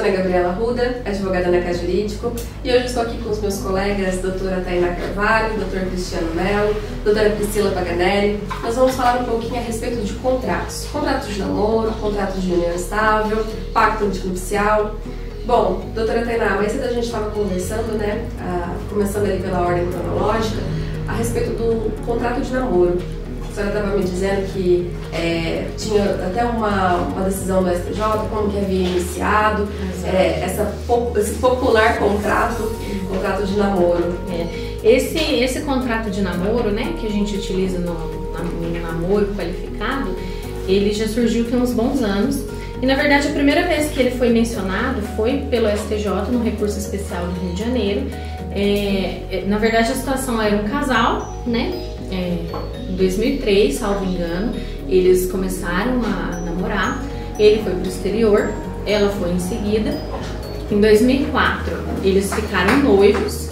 Ana Gabriela Arruda, advogada na Casa Jurídico, e hoje estou aqui com os meus colegas, doutora Tainá Carvalho, doutor Cristiano Melo, doutora Priscila Paganelli. Nós vamos falar um pouquinho a respeito de contratos. Contratos de namoro, contratos de união estável, pacto antinupcial. Bom, doutora Tainá, mais cedo a gente estava conversando, né, começando ali pela ordem cronológica, a respeito do contrato de namoro. A senhora estava me dizendo que tinha até uma decisão do STJ, como que havia iniciado esse popular contrato de namoro. Esse contrato de namoro, né, que a gente utiliza no namoro qualificado, ele já surgiu tem uns bons anos. E na verdade a primeira vez que ele foi mencionado foi pelo STJ no recurso especial do Rio de Janeiro. Na verdade a situação era um casal, né? Em 2003, salvo engano, eles começaram a namorar. Ele foi para o exterior, ela foi em seguida. Em 2004 eles ficaram noivos.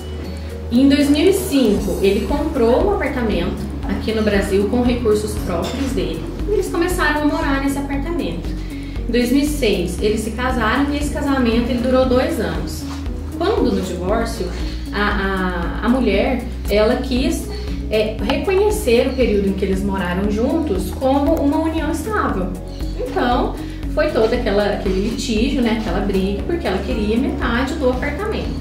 E em 2005 ele comprou um apartamento aqui no Brasil com recursos próprios dele. E eles começaram a morar nesse apartamento. Em 2006 eles se casaram e esse casamento ele durou 2 anos. Quando no divórcio a mulher ela quis reconhecer o período em que eles moraram juntos como uma união estável. Então foi todo aquele litígio, né, aquela briga, porque ela queria metade do apartamento.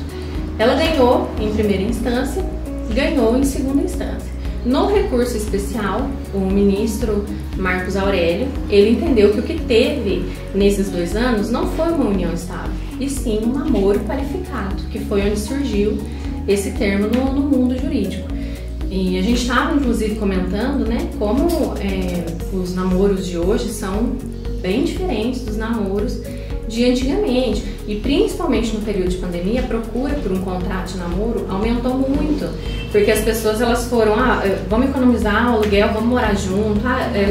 Ela ganhou em primeira instância, ganhou em segunda instância. No recurso especial, o ministro Marcos Aurélio, ele entendeu que o que teve nesses 2 anos não foi uma união estável, e sim um namoro qualificado, que foi onde surgiu esse termo no mundo jurídico. E a gente estava inclusive comentando, né, como os namoros de hoje são bem diferentes dos namoros de antigamente. E principalmente no período de pandemia, a procura por um contrato de namoro aumentou muito. Porque as pessoas elas foram, vamos economizar o aluguel, vamos morar junto,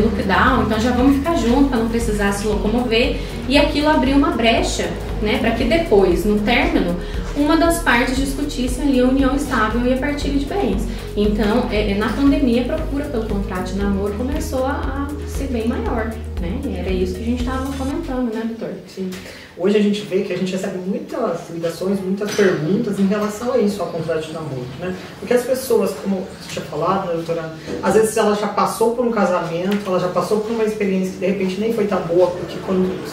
lockdown, então já vamos ficar junto para não precisar se locomover. E aquilo abriu uma brecha, né, para que depois, no término, uma das partes discutisse ali a união estável e a partilha de bens. Então, na pandemia, a procura pelo contrato de namoro começou a ser bem maior, né? E era isso que a gente estava comentando, né, doutor? Sim. Hoje a gente vê que a gente recebe muitas ligações, muitas perguntas em relação a isso, ao contrato de namoro, né? Porque as pessoas, como você tinha falado, né, doutora, às vezes ela já passou por um casamento, ela já passou por uma experiência que de repente nem foi tão boa, porque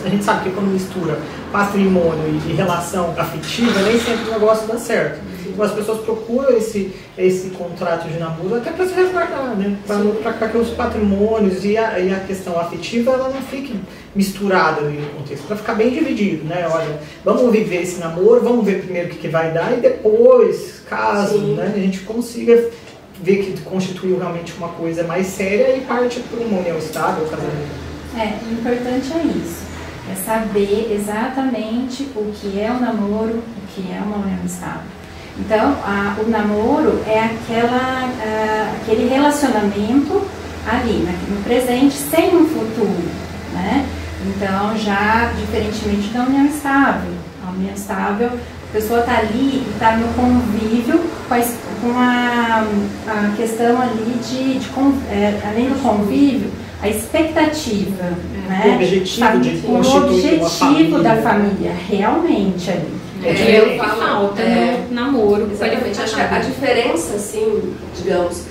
a gente sabe que quando mistura patrimônio e relação afetiva, nem sempre o negócio dá certo. Então as pessoas procuram esse contrato de namoro até para se resguardar, né? Para que os patrimônios e a questão afetiva ela não fique misturada no contexto, para ficar bem dividido, né? Olha, vamos viver esse namoro, vamos ver primeiro o que vai dar e depois, caso, né, a gente consiga ver que constituiu realmente uma coisa mais séria e parte para uma união estável, casamento. O importante é isso, é saber exatamente o que é o namoro, o que é uma união estável. Então, o namoro é aquele relacionamento ali, no presente, sem um futuro, né? Então, já diferentemente da união estável. A união estável, a pessoa está ali, está no convívio com a questão ali além do convívio, a expectativa, né? O objetivo de constituir uma família. Da família, realmente ali. É o que falta no namoro. Exatamente. Acho que a diferença, assim, digamos,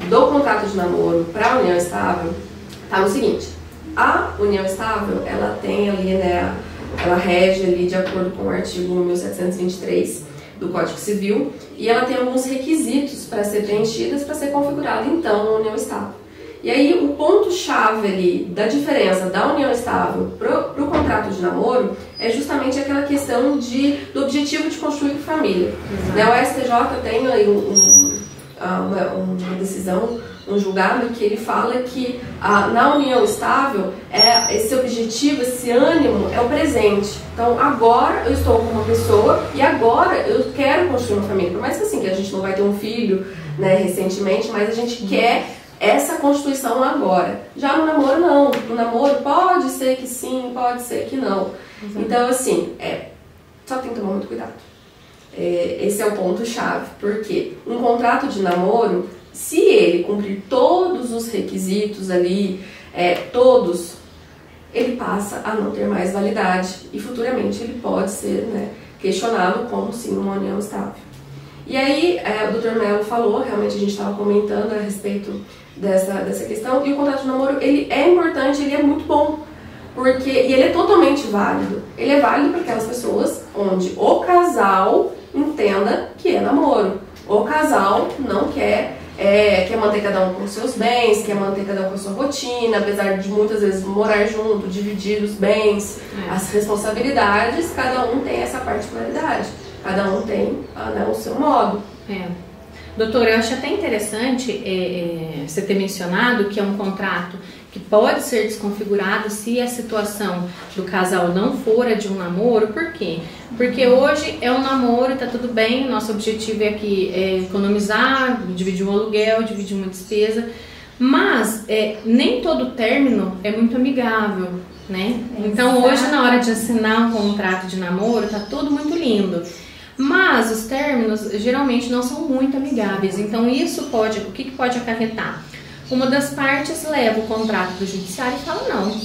do contrato de namoro para a união estável está no seguinte: a união estável, ela tem ali, né, ela rege ali de acordo com o artigo 1723 do Código Civil e ela tem alguns requisitos para ser preenchidas para ser configurada, então, uma união estável. E aí, o ponto-chave ali da diferença da união estável para o contrato de namoro é justamente aquela questão do objetivo de construir família. Né, o STJ tem aí uma decisão, um julgado, que ele fala que na união estável, esse objetivo, esse ânimo é o presente. Então, agora eu estou com uma pessoa e agora eu quero construir uma família. Por mais que assim, que a gente não vai ter um filho, né, recentemente, mas a gente quer essa constituição agora. Já no namoro, não. No namoro, pode ser que sim, pode ser que não. Então, assim, só tem que tomar muito cuidado. Esse é o ponto-chave, porque um contrato de namoro, se ele cumprir todos os requisitos ali, todos, ele passa a não ter mais validade e futuramente ele pode ser, né, questionado como sim uma união estável. E aí o Dr. Mello falou, realmente a gente estava comentando a respeito dessa questão, e o contrato de namoro ele é importante, ele é muito bom, porque e ele é totalmente válido. Ele é válido para aquelas pessoas onde o casal entenda que é namoro. O casal não quer manter cada um com seus bens, quer manter cada um com a sua rotina, apesar de muitas vezes morar junto, dividir os bens, as responsabilidades, cada um tem essa particularidade, cada um tem o seu modo. Doutora, eu acho até interessante você ter mencionado que é um contrato que pode ser desconfigurado se a situação do casal não for a de um namoro. Por quê? Porque hoje é um namoro, tá tudo bem, nosso objetivo aqui é economizar, dividir um aluguel, dividir uma despesa, mas nem todo término é muito amigável, né? Então hoje, na hora de assinar um contrato de namoro, tá tudo muito lindo. Mas os términos geralmente não são muito amigáveis, então isso pode, o que pode acarretar? Uma das partes leva o contrato para o judiciário e fala, não,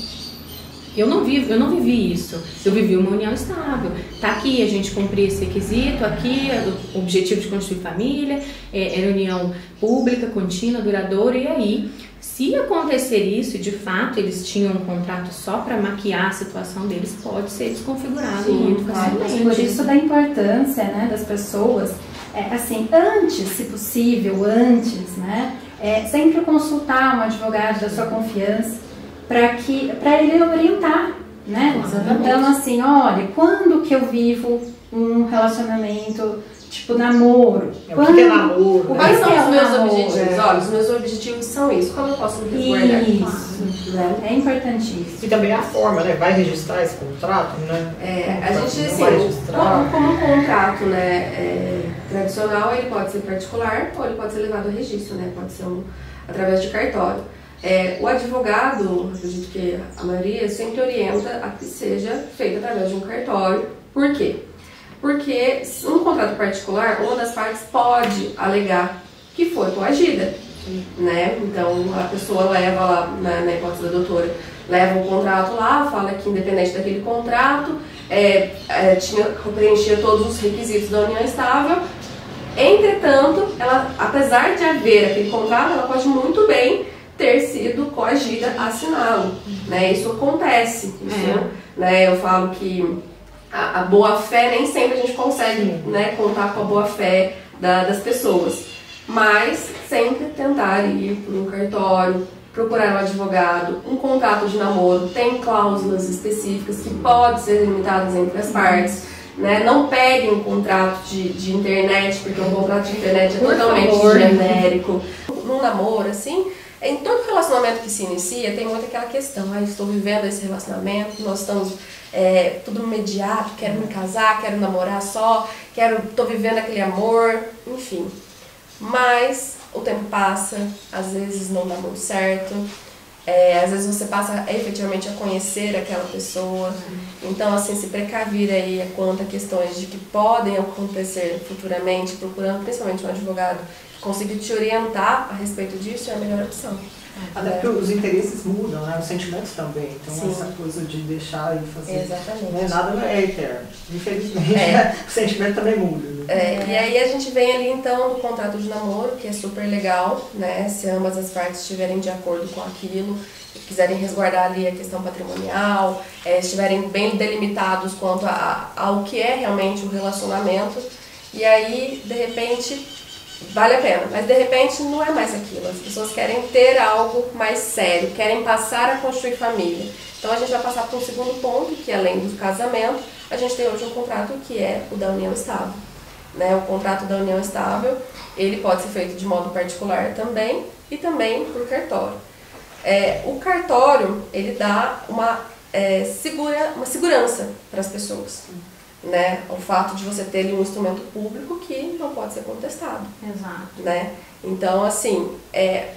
eu não vivi isso, eu vivi uma união estável, tá aqui, a gente cumpriu esse requisito, aqui o objetivo de construir família, era união pública, contínua, duradoura, e aí, se acontecer isso, e de fato eles tinham um contrato só para maquiar a situação deles, pode ser desconfigurado muito facilmente. Por isso da importância, né, das pessoas, assim, antes, se possível, né, sempre consultar um advogado da sua confiança para ele orientar, né? Exatamente. Então, assim, olha, quando que eu vivo um relacionamento tipo namoro? O que é namoro? Quais são os meus namoro? objetivos? Olha, os meus objetivos são isso. Como eu posso me resguardar? Isso, é importantíssimo. E também a forma, né? Vai registrar esse contrato, né? A gente, assim, como um contrato, né, tradicional, ele pode ser particular ou ele pode ser levado a registro, né? Pode ser através de cartório. O advogado, acredito que a maioria, sempre orienta a que seja feito através de um cartório. Por quê? Porque num contrato particular, uma das partes pode alegar que foi coagida, né? Então a pessoa leva lá, na hipótese da doutora, leva um contrato lá, fala que independente daquele contrato, preenchia todos os requisitos da união estável. Entretanto, ela, apesar de haver aquele contrato, ela pode muito bem ter sido coagida a assiná-lo, né? Isso acontece, né? Eu falo que a boa-fé, nem sempre a gente consegue, né, contar com a boa-fé das pessoas, mas sempre tentar ir por um cartório, procurar um advogado, um contrato de namoro, tem cláusulas específicas que podem ser limitadas entre as partes, né? Não peguem um contrato de internet, porque um contrato de internet é totalmente genérico. Num namoro, assim, em todo relacionamento que se inicia, tem muito aquela questão, estou vivendo esse relacionamento, nós estamos tudo imediato, quero me casar, quero namorar só, estou vivendo aquele amor, enfim. Mas o tempo passa, às vezes não dá muito certo, às vezes você passa efetivamente a conhecer aquela pessoa. Então, assim, se precaver aí quanto a questões de que podem acontecer futuramente, procurando principalmente um advogado que consiga te orientar a respeito disso, é a melhor opção. Até porque os interesses mudam, né? Os sentimentos também. Então, Sim. essa coisa de deixar e fazer. Exatamente. Nada não é eterno. Infelizmente, o sentimento também muda. Né? E aí a gente vem ali então do contrato de namoro, que é super legal, né? Se ambas as partes estiverem de acordo com aquilo, quiserem resguardar ali a questão patrimonial, estiverem bem delimitados quanto ao que é realmente o relacionamento, e aí, de repente, vale a pena, mas de repente não é mais aquilo. As pessoas querem ter algo mais sério, querem passar a construir família. Então a gente vai passar para um segundo ponto, que além do casamento, a gente tem hoje um contrato que é o da união estável. Né? O contrato da união estável, ele pode ser feito de modo particular também e também por cartório. O cartório, ele dá uma segurança para as pessoas. Né? O fato de você ter ali um instrumento público que não pode ser contestado. Exato. Né? Então, assim,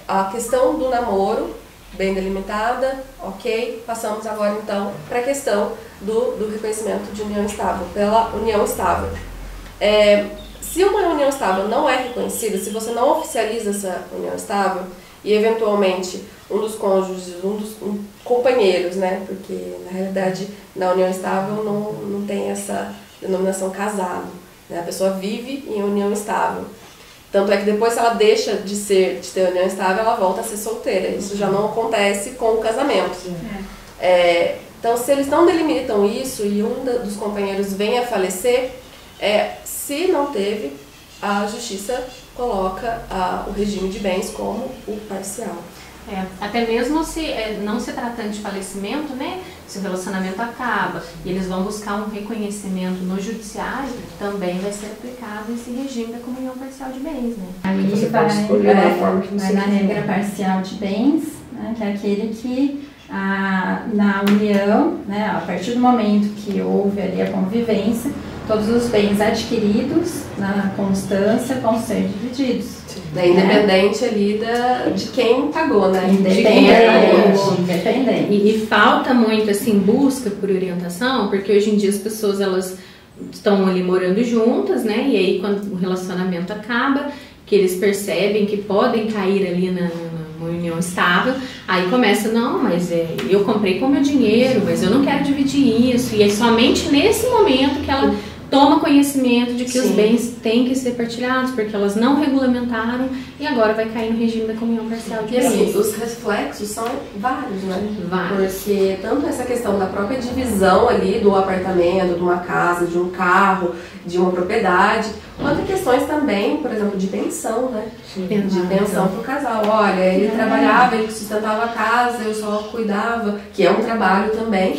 a questão do namoro, bem delimitada, ok. Passamos agora, então, para a questão do reconhecimento de união estável, pela união estável. Se uma união estável não é reconhecida, se você não oficializa essa união estável, e eventualmente um dos cônjuges, um companheiros, né? Porque na realidade na união estável não tem essa denominação casado, né? A pessoa vive em união estável. Tanto é que depois, se ela deixa de ter união estável, ela volta a ser solteira. Isso já não acontece com o casamento. Então, se eles não delimitam isso e um dos companheiros vem a falecer, se não teve, a justiça coloca o regime de bens como o parcial. Até mesmo se não se tratando de falecimento, né? Se o relacionamento acaba e eles vão buscar um reconhecimento no judiciário, também vai ser aplicado esse regime da comunhão parcial de bens, né? Aí você pode escolher da forma que você vai na quiser. regra parcial de bens, né, que é aquele que na união, né, a partir do momento que houve ali a convivência, todos os bens adquiridos na constância vão ser divididos. Independente ali de quem pagou, né? Independente. E falta muito assim busca por orientação, porque hoje em dia as pessoas elas estão ali morando juntas, né? E aí quando o relacionamento acaba, que eles percebem que podem cair ali na união estável, aí começa, não, mas eu comprei com meu dinheiro, mas eu não quero dividir isso. E é somente nesse momento que ela toma conhecimento de que os bens têm que ser partilhados, porque elas não regulamentaram e agora vai cair no regime da comunhão parcial de bens. E assim, os reflexos são vários, né? Vários. Porque tanto essa questão da própria divisão ali do apartamento, de uma casa, de um carro, de uma propriedade, quanto questões também, por exemplo, de pensão, né? De pensão para o casal. Olha, ele trabalhava, ele sustentava a casa, eu só cuidava, que é um trabalho também,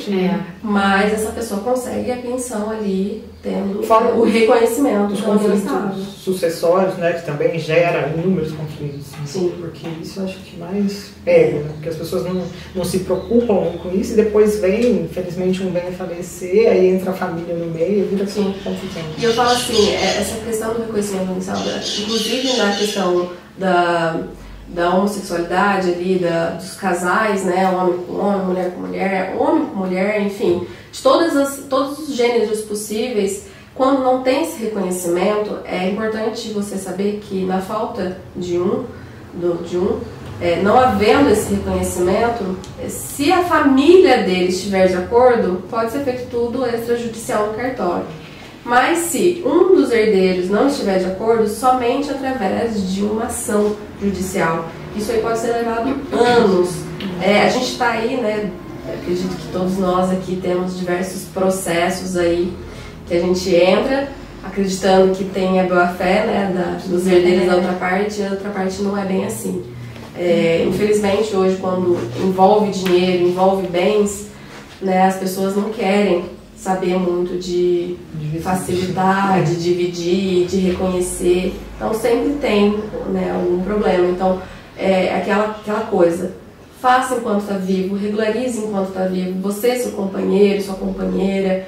mas essa pessoa consegue a pensão ali, tendo o reconhecimento dos da união conflitos estável. sucessórios, né, que também gera inúmeros conflitos. Sim. Porque isso eu acho que mais pega, né? Porque as pessoas não se preocupam com isso e depois vem, infelizmente, um vem a falecer, aí entra a família no meio e vira confusão. E eu falo assim, essa questão do reconhecimento inicial, inclusive na questão da homossexualidade ali, dos casais, né, homem com homem com mulher, enfim, de todos os gêneros possíveis, quando não tem esse reconhecimento, é importante você saber que na falta de não havendo esse reconhecimento, se a família dele estiver de acordo, pode ser feito tudo extrajudicial no cartório. Mas se um dos herdeiros não estiver de acordo, somente através de uma ação judicial. Isso aí pode ser levado anos. A gente está aí, né? Acredito que todos nós aqui temos diversos processos aí que a gente entra acreditando que tem a boa-fé, né, dos herdeiros da outra parte, e a outra parte não é bem assim. Infelizmente, hoje, quando envolve dinheiro, envolve bens, né, as pessoas não querem saber muito de facilidade, de dividir, de reconhecer. Então, sempre tem, né, algum problema. Então, aquela coisa. Faça enquanto está vivo, regularize enquanto está vivo. Você, seu companheiro, sua companheira,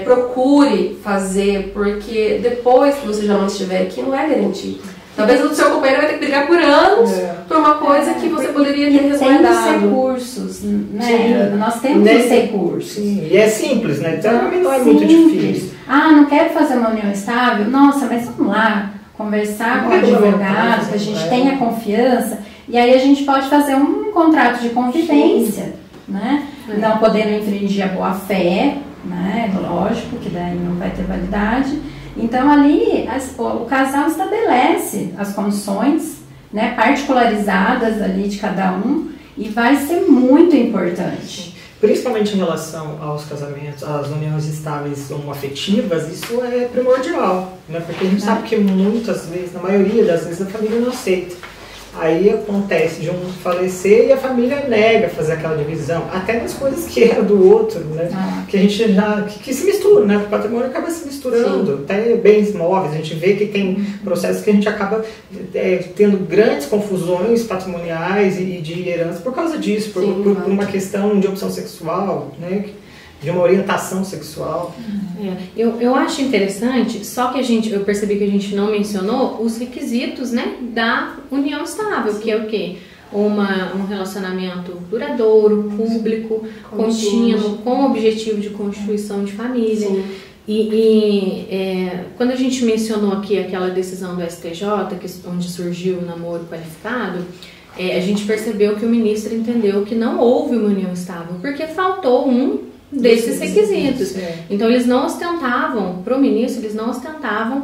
procure fazer, porque depois que você já não estiver aqui, não é garantido. Talvez o seu companheiro vai ter que brigar por anos por uma coisa que você poderia ter resguardado. Tem os recursos, né? Nós temos os recursos. Sim, e é simples, né? Então também não é muito difícil. Não quero fazer uma união estável? Nossa, mas vamos lá, conversar com o advogado, que a gente tenha confiança, e aí a gente pode fazer um contrato de convivência, né? Não podendo infringir a boa-fé, né? Lógico que daí não vai ter validade. Então ali o casal estabelece as condições, né, particularizadas ali de cada um, e vai ser muito importante. Principalmente em relação aos casamentos, às uniões estáveis homoafetivas, isso é primordial, né? Porque a gente sabe que muitas vezes, na maioria das vezes, a família não aceita. Aí acontece de um falecer e a família nega fazer aquela divisão, até nas coisas que era do outro, né? Que a gente já que se mistura, né? O patrimônio acaba se misturando, até bens móveis. A gente vê que tem processos que a gente acaba tendo grandes confusões patrimoniais e de herança por causa disso, por uma questão de opção sexual, né? De uma orientação sexual. Eu acho interessante, só que eu percebi que a gente não mencionou os requisitos, né, da união estável, que é o quê? Um relacionamento duradouro, público, contínuo, com o objetivo de constituição de família. Quando a gente mencionou aqui aquela decisão do STJ, onde surgiu o namoro qualificado, a gente percebeu que o ministro entendeu que não houve uma união estável, porque faltou um desses requisitos. Então eles não ostentavam, para o ministro, eles não ostentavam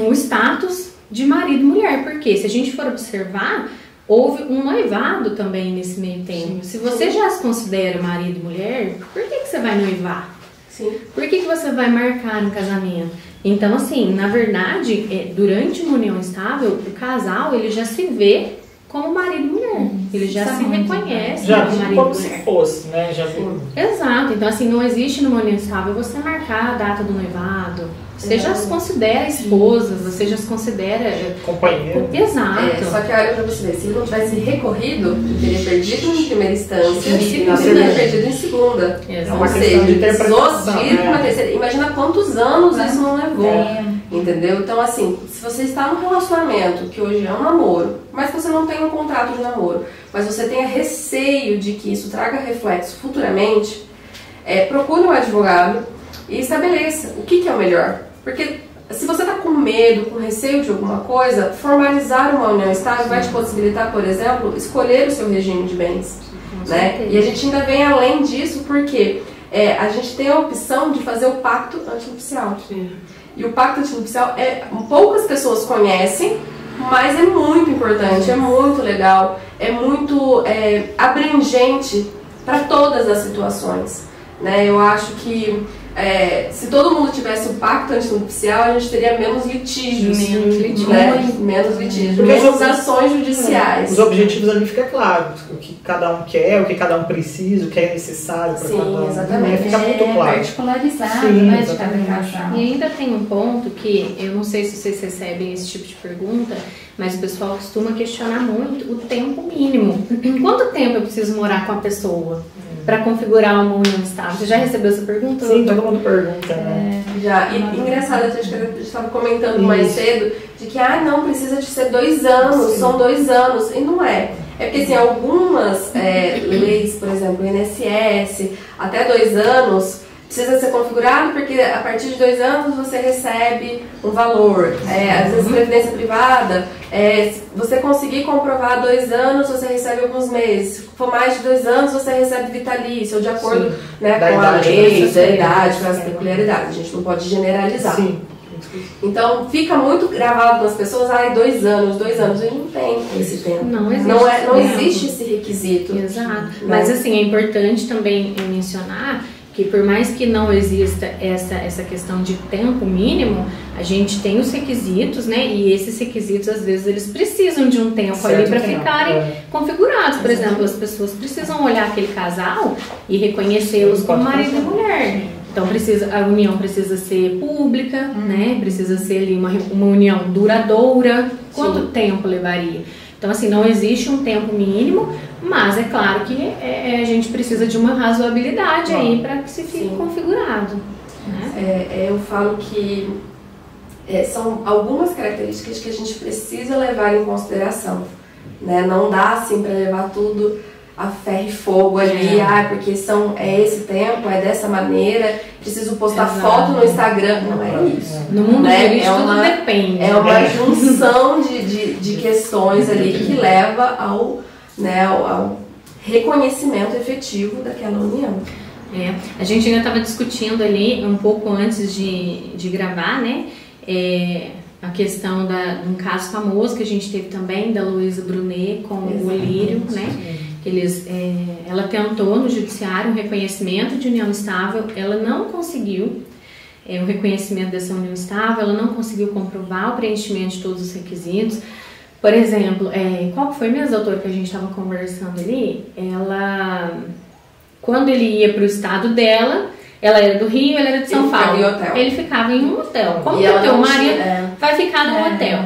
o status de marido e mulher, porque se a gente for observar, houve um noivado também nesse meio tempo. Se você já se considera marido e mulher, por que você vai noivar? Sim. Por que você vai marcar um casamento? Então, assim, na verdade, durante uma união estável, o casal, ele já se vê como marido e mulher. Ele já se reconhece como marido e mulher. Como se fosse, né? Já viu. Exato. Então, assim, não existe numa união estável você marcar a data do noivado. Você já se considera esposa, você já se considera companheiro. Exato. Só que olha pra você ver, se ele não tivesse recorrido, ele teria perdido em primeira instância e Sim. teria perdido em segunda. É uma Ou questão de seja, interpretação, precisou de uma terceira. Imagina quantos anos isso não levou. Entendeu? Então, assim, se você está num relacionamento que hoje é um namoro, mas que você não tem um contrato de namoro, mas você tenha receio de que isso traga reflexo futuramente, procure um advogado e estabeleça o que é o melhor. Porque se você está com medo, com receio de alguma coisa, formalizar uma união estável vai te possibilitar, por exemplo, escolher o seu regime de bens. Né? E a gente ainda vem além disso porque a gente tem a opção de fazer o pacto antinupcial. E o pacto antinupcial poucas pessoas conhecem, mas é muito importante, é muito legal, é muito abrangente para todas as situações. Né? Eu acho que se todo mundo tivesse o pacto antinupcial, a gente teria menos litígios. Menos litígios, menos ações judiciais. Os objetivos ali ficam claros. O que cada um quer, o que cada um precisa, o que é necessário para cada um. Exatamente. Fica muito claro. Particularizado, né, de cada casal. E ainda tem um ponto que, eu não sei se vocês recebem esse tipo de pergunta, mas o pessoal costuma questionar muito o tempo mínimo. Em quanto tempo eu preciso morar com a pessoa para configurar uma união estável? Você já recebeu essa pergunta? Sim, todo mundo pergunta, né? Já. E engraçado, a gente estava comentando mais cedo, de que não precisa de ser 2 anos, são 2 anos. E não é. É porque assim, algumas leis, por exemplo, o INSS, até 2 anos, precisa ser configurado porque a partir de 2 anos você recebe um valor. Às vezes, previdência privada, se você conseguir comprovar 2 anos, você recebe alguns meses. Se for mais de 2 anos, você recebe vitalício, ou de acordo né, com a lei, da idade, com as peculiaridades. A gente não pode generalizar. Sim. Então, fica muito gravado nas pessoas, 2 anos, 2 anos. A gente não tem esse tempo. Não existe. Não existe esse requisito. Exato. Mas, assim, é importante também mencionar que por mais que não exista essa questão de tempo mínimo, a gente tem os requisitos, né? E esses requisitos, às vezes, eles precisam de um tempo ali para ficarem configurados. Por exemplo, as pessoas precisam olhar aquele casal e reconhecê-los como marido e mulher. Então, a união precisa ser pública, né? Precisa ser ali uma união duradoura. Quanto tempo levaria? Então, assim, não existe um tempo mínimo, mas é claro que a gente precisa de uma razoabilidade aí para que se fique configurado. Né? Eu falo que são algumas características que a gente precisa levar em consideração. Né? Não dá assim para levar tudo a ferro e fogo ali, porque esse tempo, é dessa maneira, preciso postar foto no Instagram. Não é isso. No mundo jurídico tudo depende. É uma junção de questões ali que leva ao reconhecimento efetivo daquela união. A gente ainda estava discutindo ali, um pouco antes de gravar, né? A questão de um caso famoso que a gente teve também, da Luísa Brunet com o Lírio, né? Ela tentou no judiciário um reconhecimento de união estável, ela não conseguiu o reconhecimento dessa união estável, ela não conseguiu comprovar o preenchimento de todos os requisitos. Por exemplo, qual foi mesmo, doutor, que a gente estava conversando ali? Quando ele ia para o estado dela, ela era do Rio, ela era de São Paulo. Ele ficava em um hotel. Como que o teu marido vai ficar num hotel?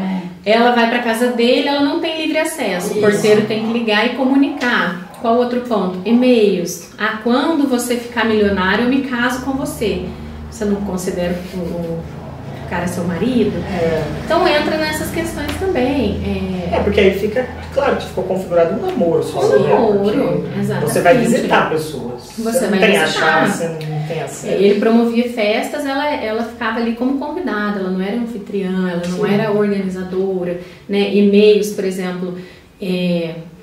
Ela vai para casa dele, ela não tem livre acesso. O porteiro tem que ligar e comunicar. Qual outro ponto? E-mails. Quando você ficar milionário, eu me caso com você. Você não considera o cara seu marido? Então entra nessas questões também. Porque aí fica, claro que ficou configurado um namoro. Exatamente. Você vai visitar pessoas. Você não tem a chave, você não tem acesso. Ele promovia festas, ela ficava ali como convidada, ela não era anfitriã, ela não era organizadora, né? E-mails, por exemplo,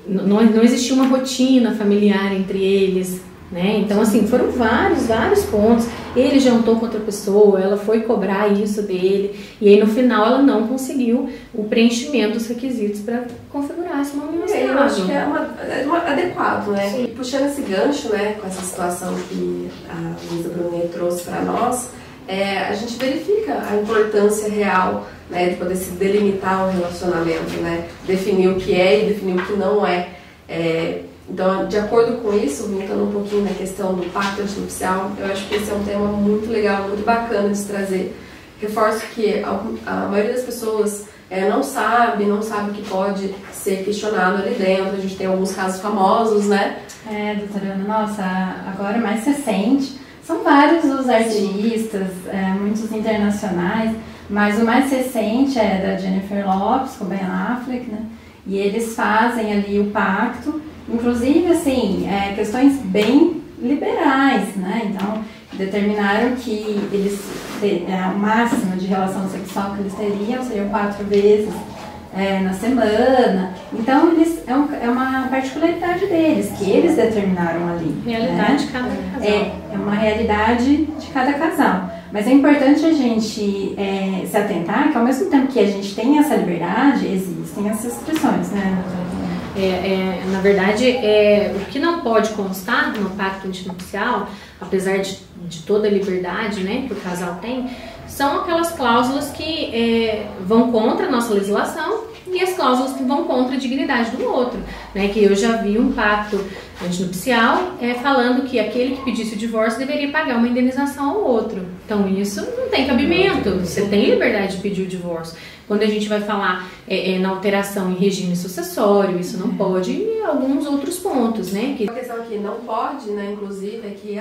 não existia uma rotina familiar entre eles, né? Então, assim, foram vários pontos. Ele jantou com outra pessoa, ela foi cobrar isso dele, e aí no final ela não conseguiu o preenchimento dos requisitos para configurar essa união estável. Eu acho que é adequado, né? Sim. E puxando esse gancho, né, com essa situação que a Luísa Brunet trouxe para nós, a gente verifica a importância real, né, de poder se delimitar um relacionamento, né? Definir o que é e definir o que não é. Então, de acordo com isso, voltando um pouquinho na questão do pacto antinupcial, eu acho que esse é um tema muito legal, muito bacana de se trazer. Reforço que a maioria das pessoas não sabe o que pode ser questionado ali dentro. A gente tem alguns casos famosos, né? Doutora Ana, nossa, agora mais recente, são vários os artistas, muitos internacionais, mas o mais recente é da Jennifer Lopez com Ben Affleck, né? E eles fazem ali o pacto, inclusive, assim, questões bem liberais, né? Então, determinaram que eles, o máximo de relação sexual que eles teriam seriam 4 vezes na semana. Então, é uma particularidade deles, que eles determinaram ali. Realidade, né? De cada casal. É uma realidade de cada casal. Mas é importante a gente se atentar que, ao mesmo tempo que a gente tem essa liberdade, existem essas restrições, né? Na verdade, o que não pode constar no pacto antinupcial, apesar de toda a liberdade, né, que o casal tem, são aquelas cláusulas que vão contra a nossa legislação e as cláusulas que vão contra a dignidade do outro, né? Que eu já vi um pacto antinupcial falando que aquele que pedisse o divórcio deveria pagar uma indenização ao outro. Então isso não tem cabimento, você tem liberdade de pedir o divórcio. Quando a gente vai falar na alteração em regime sucessório, isso não pode, e alguns outros pontos, né? A questão que não pode, né, inclusive, é que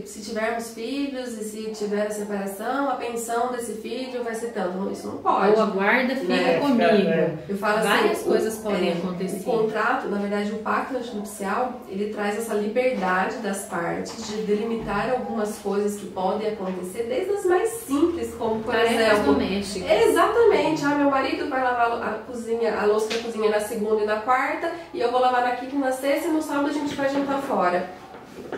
se tivermos filhos e se tiver a separação, a pensão desse filho vai ser tanto. Isso não pode. Ou a guarda fica comigo. Eu falo assim, várias coisas podem acontecer. O contrato, na verdade, o pacto antinupcial, ele traz essa liberdade das partes de delimitar algumas coisas que podem acontecer, desde as mais simples, como, por exemplo... domésticas. Exatamente. Meu marido vai lavar a louça da cozinha na segunda e na quarta, e eu vou lavar na quinta e na sexta, e no sábado a gente vai jantar fora.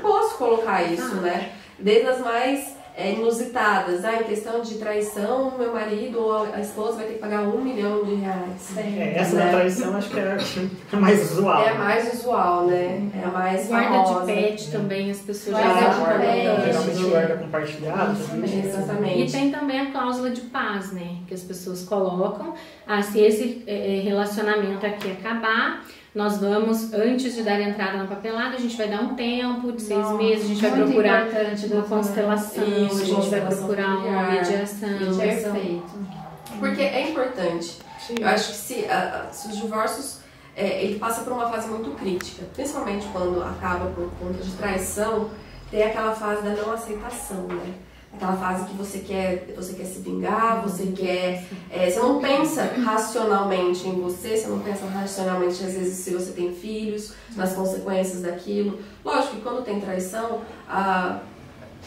Posso colocar isso, né? Desde as mais inusitadas. Em questão de traição, meu marido ou a esposa vai ter que pagar R$1 milhão. Essa da traição acho que é a mais usual. É a mais usual, né? É a mais famosa. Guarda de pet também, as pessoas geralmente guarda compartilhada. Exatamente. E tem também a cláusula de paz, né? Que as pessoas colocam. Se esse relacionamento aqui acabar, nós vamos, antes de dar entrada na papelada, a gente vai dar um tempo de 6 meses, a gente vai procurar uma constelação, a gente vai procurar uma mediação. Perfeito. Porque é importante. Sim. Eu acho que se os divórcios, ele passa por uma fase muito crítica, principalmente quando acaba por conta de traição, tem aquela fase da não aceitação, né? Aquela fase que você quer se vingar, você não pensa racionalmente em você não pensa racionalmente, às vezes, se você tem filhos, nas consequências daquilo. Lógico que quando tem traição,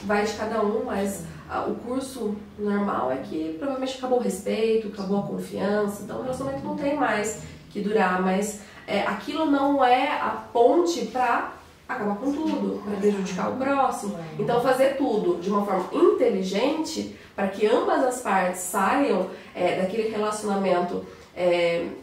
vai de cada um, mas o curso normal é que provavelmente acabou o respeito, acabou a confiança, então o relacionamento não tem mais que durar, mas aquilo não é a ponte para acabar com tudo, para prejudicar o próximo. Então fazer tudo de uma forma inteligente para que ambas as partes saiam daquele relacionamento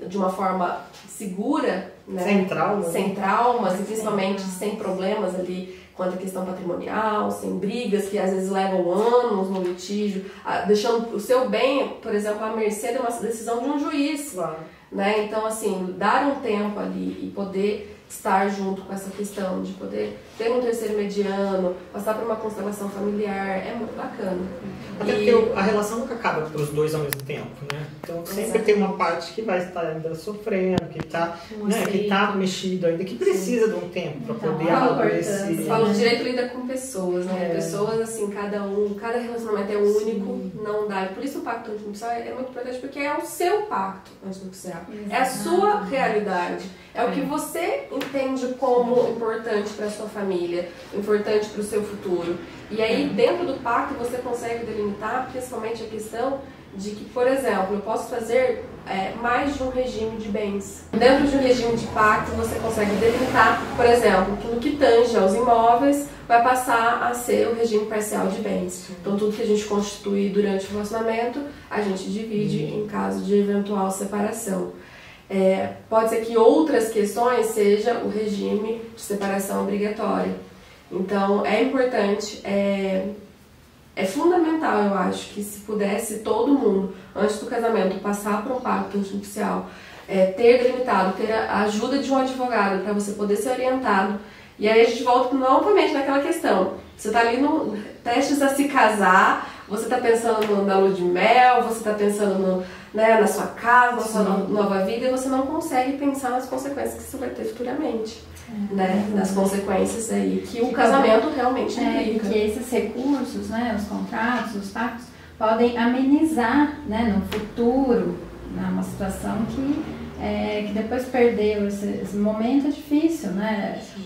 de uma forma segura, né? Sem traumas e principalmente sem problemas ali quanto à questão patrimonial, sem brigas que às vezes levam anos no litígio, deixando o seu bem, por exemplo, à mercê de uma decisão de um juiz. Claro. Né? Então, assim, dar um tempo ali e poder estar junto com essa questão de poder ter um terceiro mediano, passar por uma constelação familiar, é muito bacana. Até porque a relação nunca acaba para os dois ao mesmo tempo, né? Então sempre tem uma parte que vai estar ainda sofrendo, que está mexido ainda, que precisa de um tempo para poder amadurecer. Você fala, o direito lida com pessoas, né? Pessoas, assim, cada relacionamento é único, não dá. E por isso o pacto antinupcial é muito importante, porque é o seu pacto antinupcial. É a sua realidade. É o que você entende como importante para a sua família, importante para o seu futuro. E aí, dentro do pacto, você consegue delimitar principalmente a questão de que, por exemplo, eu posso fazer mais de um regime de bens. Dentro de um regime de pacto, você consegue delimitar, por exemplo, que no que tange aos imóveis, vai passar a ser o regime parcial de bens. Então, tudo que a gente constitui durante o relacionamento, a gente divide em caso de eventual separação. Pode ser que outras questões seja o regime de separação obrigatória. Então, é importante, é fundamental, eu acho, que se pudesse todo mundo, antes do casamento, passar por um pacto nupcial, ter delimitado, ter a ajuda de um advogado para você poder ser orientado. E aí a gente volta novamente naquela questão. Você está ali no prestes a se casar, você está pensando na lua de mel, você está pensando na sua casa, na sua nova vida, e você não consegue pensar nas consequências que você vai ter futuramente. Nas consequências aí que o casamento realmente implica. Que esses recursos, os contratos, os pactos, podem amenizar, no futuro, uma situação que depois perdeu esse momento é difícil,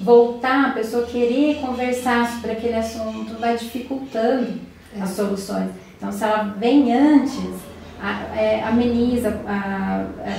Voltar, a pessoa querer conversar sobre aquele assunto vai dificultando as soluções. Então, se ela vem antes, ameniza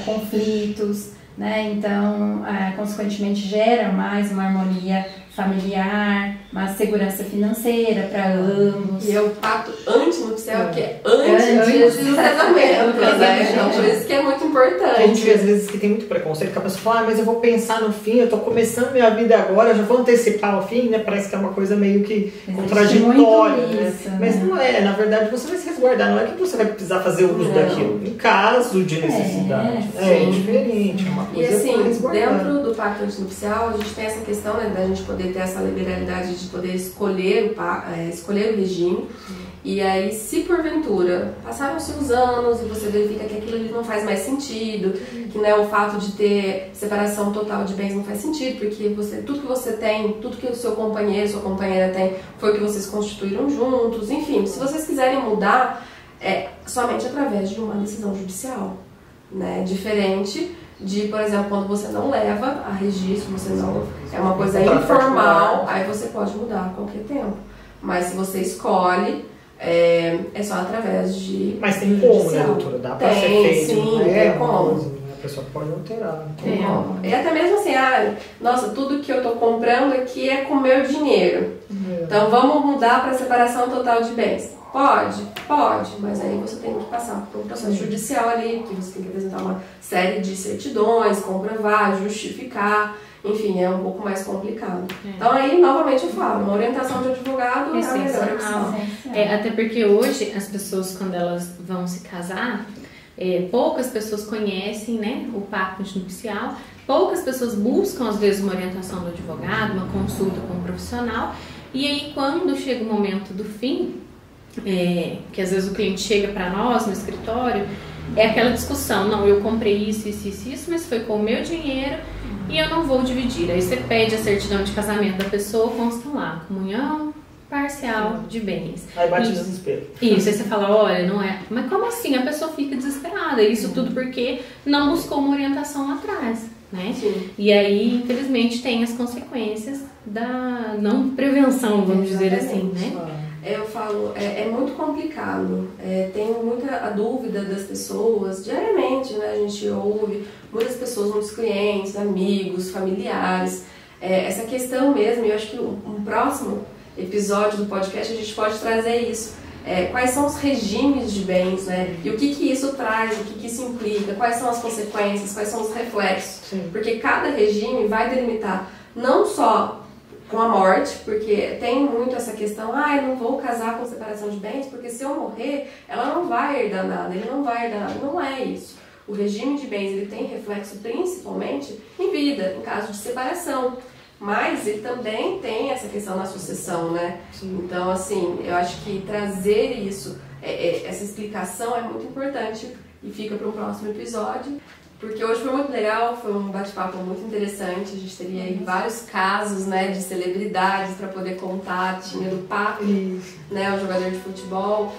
conflitos, então, consequentemente, gera mais uma harmonia familiar, uma segurança financeira para ambos. E é o pacto antinupcial, que é antes do casamento, Então, por isso que é muito importante. A gente vê às vezes que tem muito preconceito, que a pessoa fala, mas eu vou pensar no fim, eu tô começando minha vida agora, já vou antecipar o fim, Parece que é uma coisa meio que contraditória, isso, Mas não é, na verdade você vai se resguardar, não é que você vai precisar fazer uso daquilo, em caso de necessidade. É diferente, é uma coisa. E assim, dentro do pacto antinupcial, a gente tem essa questão, da gente poder ter essa liberalidade de poder escolher o regime. E aí, se porventura passaram-se uns anos e você verifica que aquilo ali não faz mais sentido, que o fato de ter separação total de bens não faz sentido, porque tudo que você tem, tudo que o seu companheiro, sua companheira tem, foi o que vocês constituíram juntos. Enfim, se vocês quiserem mudar, somente através de uma decisão judicial, Diferente de, por exemplo, quando você não leva a registro, você não é uma coisa informal, aí você pode mudar a qualquer tempo. Mas se você escolhe, é só através de. Mas tem como, doutora? Dá pra ser feito. Sim, tem como. A pessoa pode alterar. Tem como. E até mesmo assim, nossa, tudo que eu tô comprando aqui é com meu dinheiro. Então vamos mudar para separação total de bens. Pode, mas aí você tem que passar por um processo judicial ali, que você tem que apresentar uma série de certidões, comprovar, justificar, enfim, é um pouco mais complicado. Então aí, novamente eu falo, uma orientação de advogado é a melhor opção. Até porque hoje as pessoas, quando elas vão se casar, poucas pessoas conhecem, o pacto antinupcial, poucas pessoas buscam às vezes uma orientação do advogado, uma consulta com um profissional, e aí quando chega o momento do fim, que às vezes o cliente chega para nós no escritório, é aquela discussão, não, eu comprei isso, mas foi com o meu dinheiro e eu não vou dividir. Aí você pede a certidão de casamento da pessoa, consta lá, comunhão parcial de bens. Aí bate desespero. Isso, aí você fala, olha, não é. Mas como assim? A pessoa fica desesperada. Isso tudo porque não buscou uma orientação lá atrás, Sim. E aí, infelizmente, tem as consequências da não prevenção, vamos dizer assim, Eu falo, é muito complicado, tenho muita dúvida das pessoas, diariamente, a gente ouve muitas pessoas, muitos clientes, amigos, familiares, essa questão mesmo, e eu acho que um próximo episódio do podcast a gente pode trazer isso, quais são os regimes de bens, e o que isso traz, o que isso implica, quais são as consequências, quais são os reflexos, porque cada regime vai delimitar não só com a morte, porque tem muito essa questão, eu não vou casar com separação de bens, porque se eu morrer, ela não vai herdar nada, ele não vai herdar nada. Não é isso. O regime de bens ele tem reflexo principalmente em vida, em caso de separação. Mas ele também tem essa questão na sucessão, Então, assim, eu acho que trazer isso, essa explicação é muito importante e fica para um próximo episódio. Porque hoje foi muito legal, foi um bate-papo muito interessante, a gente teria aí vários casos, de celebridades para poder contar, tinha do Pato, o jogador de futebol,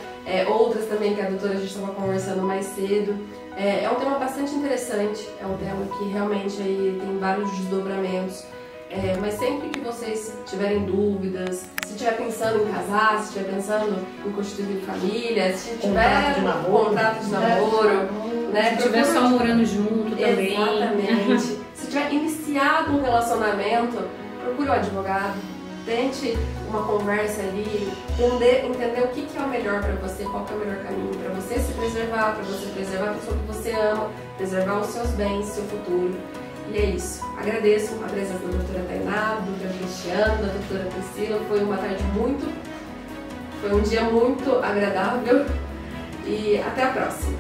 outras também que a doutora a gente estava conversando mais cedo. É um tema bastante interessante, é um tema que realmente aí tem vários desdobramentos. Mas sempre que vocês tiverem dúvidas, se estiver pensando em casar, se estiver pensando em constituir família, se tiver contrato de namoro, né? Se estiver só morando junto também. Exatamente. Se tiver iniciado um relacionamento, procure um advogado, tente uma conversa ali, entender o que é o melhor para você, qual que é o melhor caminho para você se preservar, para você preservar a pessoa que você ama, preservar os seus bens, seu futuro. E é isso. Agradeço a presença da doutora Tainá, do doutor Cristiano, da doutora Priscila. Foi um dia muito agradável e até a próxima.